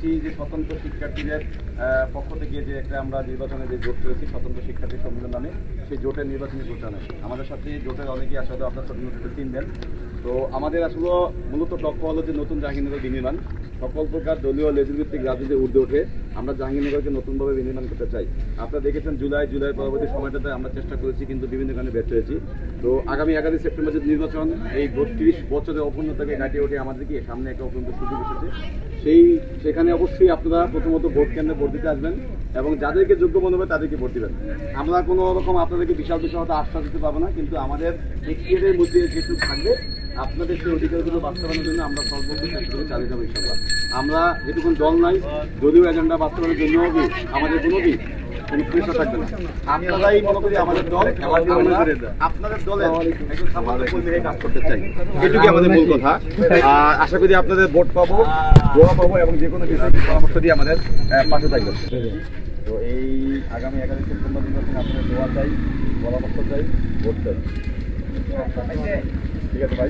করেছি যে স্বতন্ত্র শিক্ষার্থীদের পক্ষ থেকে যে একটা আমরা নির্বাচনে যে জোট করেছি স্বতন্ত্র শিক্ষার্থী সম্মেলন নামে, সেই জোটের নির্বাচনী ঘোষণা। আমাদের সাথে জোটের অনেকেই আসলে আপনার স্বতন্ত্র চিনবেন। তো আমাদের আসলে মূলত লক্ষ্য হলো যে নতুন জাহাঙ্গীরনগর বিনির্মাণ, সকল প্রকার দলীয় লেজুভিত্তিক রাজনীতি ঊর্ধ্বে উঠে আমরা জাহাঙ্গীরনগরকে নতুনভাবে বিনির্মাণ করতে চাই। আপনারা দেখেছেন জুলাই পরবর্তী সময়টাতে আমরা চেষ্টা করেছি, কিন্তু বিভিন্ন কারণে ব্যর্থ হয়েছি। তো আগামী 11 সেপ্টেম্বর যে নির্বাচন, এই 30 বছরের অপূর্ণতাকে কাটিয়ে ওঠে আমাদেরকে সামনে একটা অত্যন্ত সুযোগ এসেছে। সেখানে অবশ্যই আপনারা প্রথমত ভোট কেন্দ্রে ভোট দিতে আসবেন এবং যাদেরকে যোগ্য মনে হবে তাদেরকে ভোট দিবেন। আমরা কোনো রকম আপনাদেরকে বিশাল হয়তো আশ্বাস দিতে পারবো না, কিন্তু আমাদের এখতিয়ারের মধ্যে যেটুকু থাকবে আপনাদের সেই অধিকারগুলো বাস্তবায়নের জন্য আমরা সর্বোচ্চ চেষ্টা করে চালিয়ে যাবো ইনশাআল্লাহ। আমরা যেটুকু দল নাই, দলীয় এজেন্ডা বাস্তবায়নের জন্য আমাদের কোনো প্রেশার থাকবে না। আপনারাই মনে করি আমাদের দল, আপনাদের দলের একজন সামান্য কর্মী হয়ে কাজ করতে চাই, এটুকুই আমাদের মূল কথা। আর আশা করি আপনাদের ভোট পাবো, দোয়া পাবো এবং যে কোনো বিষয়ে পরামর্শ দিয়ে আমাদের পাশে থাকবেন। তো এই আগামী 11 সেপ্টেম্বর নির্বাচনে আপনাদের দোয়া চাই, পরামর্শ চাই, ভোট চাই। ঠিক আছে ভাই,